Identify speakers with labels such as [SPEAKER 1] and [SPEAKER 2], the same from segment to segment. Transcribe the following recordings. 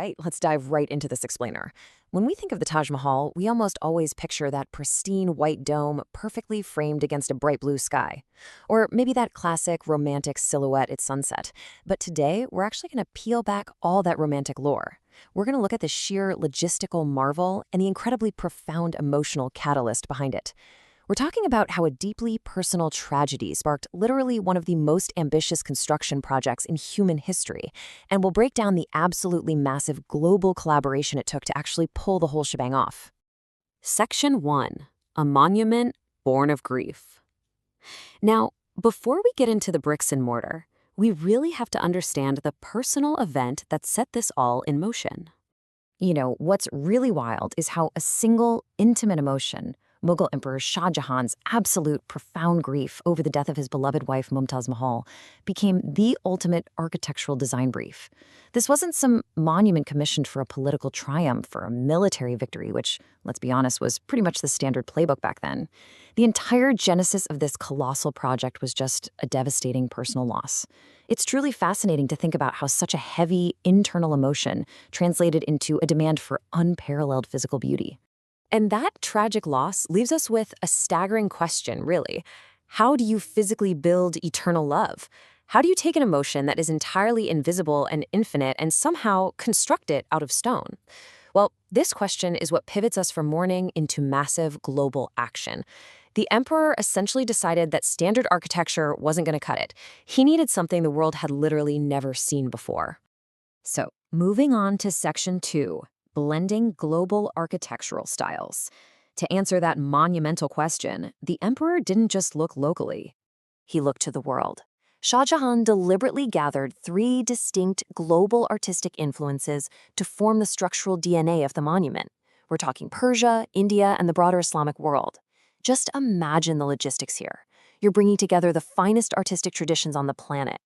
[SPEAKER 1] right, let's dive right into this explainer. When we think of the Taj Mahal, we almost always picture that pristine white dome perfectly framed against a bright blue sky. Or maybe that classic romantic silhouette at sunset. But today, we're actually going to peel back all that romantic lore. We're going to look at the sheer logistical marvel and the incredibly profound emotional catalyst behind it. We're talking about how a deeply personal tragedy sparked literally one of the most ambitious construction projects in human history, and we'll break down the absolutely massive global collaboration it took to actually pull the whole shebang off. Section 1. A Monument Born of Grief. Now, before we get into the bricks and mortar, we really have to understand the personal event that set this all in motion. You know, what's really wild is how a single, intimate emotion, Mughal Emperor Shah Jahan's absolute profound grief over the death of his beloved wife Mumtaz Mahal, became the ultimate architectural design brief. This wasn't some monument commissioned for a political triumph or a military victory, which, let's be honest, was pretty much the standard playbook back then. The entire genesis of this colossal project was just a devastating personal loss. It's truly fascinating to think about how such a heavy, internal emotion translated into a demand for unparalleled physical beauty. And that tragic loss leaves us with a staggering question, really. How do you physically build eternal love? How do you take an emotion that is entirely invisible and infinite and somehow construct it out of stone? Well, this question is what pivots us from mourning into massive global action. The emperor essentially decided that standard architecture wasn't going to cut it. He needed something the world had literally never seen before. So, moving on to Section 2. Blending global architectural styles. To answer that monumental question, the emperor didn't just look locally. He looked to the world. Shah Jahan deliberately gathered 3 distinct global artistic influences to form the structural DNA of the monument. We're talking Persia, India, and the broader Islamic world. Just imagine the logistics here. You're bringing together the finest artistic traditions on the planet.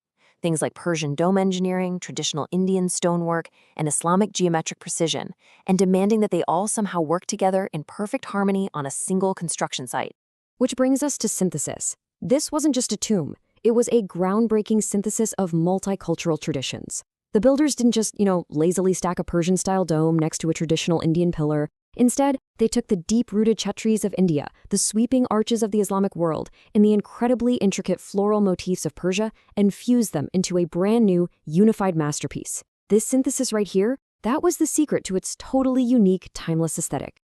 [SPEAKER 1] Things like Persian dome engineering, traditional Indian stonework, and Islamic geometric precision, and demanding that they all somehow work together in perfect harmony on a single construction site. Which brings us to synthesis. This wasn't just a tomb. It was a groundbreaking synthesis of multicultural traditions. The builders didn't just, lazily stack a Persian-style dome next to a traditional Indian pillar. Instead, they took the deep-rooted chhatris of India, the sweeping arches of the Islamic world, and the incredibly intricate floral motifs of Persia, and fused them into a brand-new, unified masterpiece. This synthesis right here, that was the secret to its totally unique, timeless aesthetic.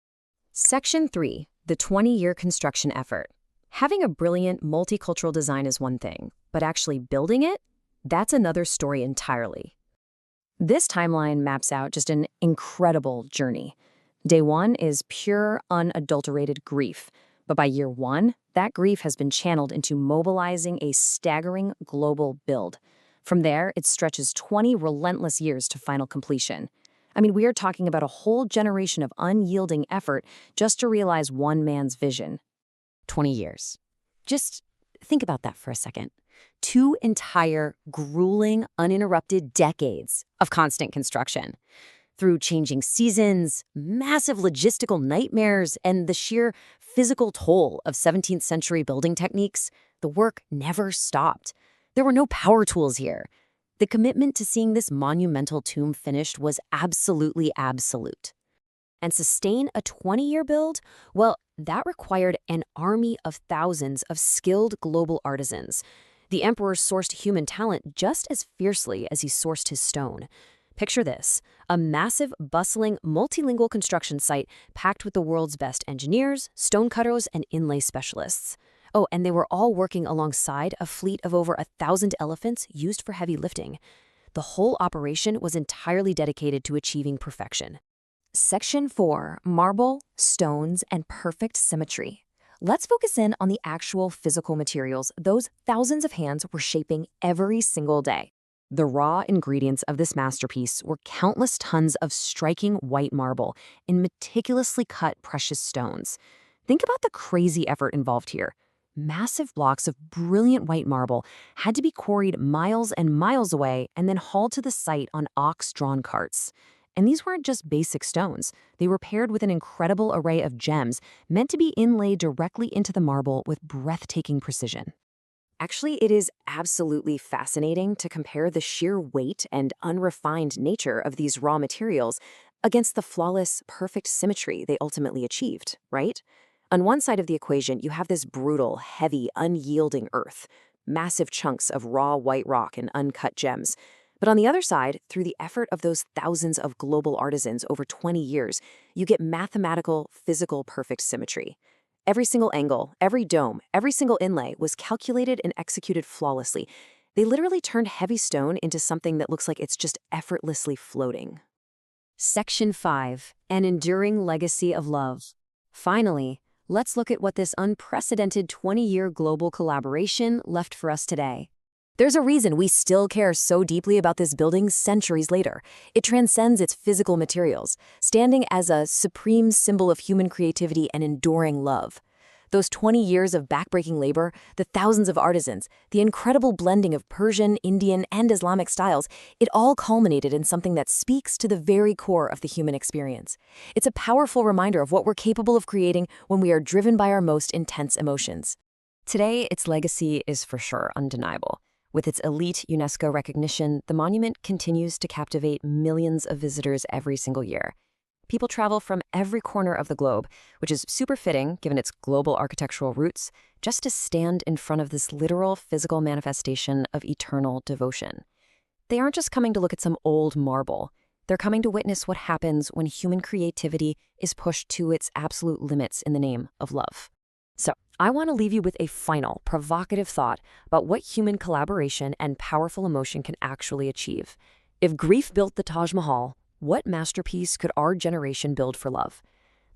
[SPEAKER 1] Section 3. The 20-year construction effort. Having a brilliant, multicultural design is one thing, but actually building it? That's another story entirely. This timeline maps out just an incredible journey. Day 1 is pure, unadulterated grief. But by year 1, that grief has been channeled into mobilizing a staggering global build. From there, it stretches 20 relentless years to final completion. I mean, we are talking about a whole generation of unyielding effort just to realize one man's vision. 20 years. Just think about that for a second. 2 entire, grueling, uninterrupted decades of constant construction. Through changing seasons, massive logistical nightmares, and the sheer physical toll of 17th century building techniques, the work never stopped. There were no power tools here. The commitment to seeing this monumental tomb finished was absolutely absolute. And sustain a 20-year build? Well, that required an army of thousands of skilled global artisans. The emperor sourced human talent just as fiercely as he sourced his stone. Picture this, a massive, bustling, multilingual construction site packed with the world's best engineers, stonecutters, and inlay specialists. Oh, and they were all working alongside a fleet of over 1,000 elephants used for heavy lifting. The whole operation was entirely dedicated to achieving perfection. Section 4. Marble, stones, and perfect symmetry. Let's focus in on the actual physical materials those thousands of hands were shaping every single day. The raw ingredients of this masterpiece were countless tons of striking white marble in meticulously cut precious stones. Think about the crazy effort involved here. Massive blocks of brilliant white marble had to be quarried miles and miles away and then hauled to the site on ox-drawn carts. And these weren't just basic stones. They were paired with an incredible array of gems meant to be inlaid directly into the marble with breathtaking precision. Actually, it is absolutely fascinating to compare the sheer weight and unrefined nature of these raw materials against the flawless, perfect symmetry they ultimately achieved, right? On one side of the equation, you have this brutal, heavy, unyielding earth, massive chunks of raw white rock and uncut gems. But on the other side, through the effort of those thousands of global artisans over 20 years, you get mathematical, physical, perfect symmetry. Every single angle, every dome, every single inlay was calculated and executed flawlessly. They literally turned heavy stone into something that looks like it's just effortlessly floating. Section 5. An Enduring Legacy of Love. Finally, let's look at what this unprecedented 20-year global collaboration left for us today. There's a reason we still care so deeply about this building centuries later. It transcends its physical materials, standing as a supreme symbol of human creativity and enduring love. Those 20 years of backbreaking labor, the thousands of artisans, the incredible blending of Persian, Indian, and Islamic styles, it all culminated in something that speaks to the very core of the human experience. It's a powerful reminder of what we're capable of creating when we are driven by our most intense emotions. Today, its legacy is for sure undeniable. With its elite UNESCO recognition, the monument continues to captivate millions of visitors every single year. People travel from every corner of the globe, which is super fitting given its global architectural roots, just to stand in front of this literal physical manifestation of eternal devotion. They aren't just coming to look at some old marble. They're coming to witness what happens when human creativity is pushed to its absolute limits in the name of love. So, I want to leave you with a final, provocative thought about what human collaboration and powerful emotion can actually achieve. If grief built the Taj Mahal, what masterpiece could our generation build for love?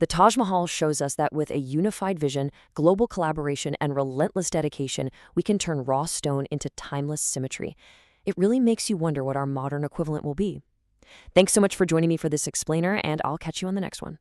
[SPEAKER 1] The Taj Mahal shows us that with a unified vision, global collaboration, and relentless dedication, we can turn raw stone into timeless symmetry. It really makes you wonder what our modern equivalent will be. Thanks so much for joining me for this explainer, and I'll catch you on the next one.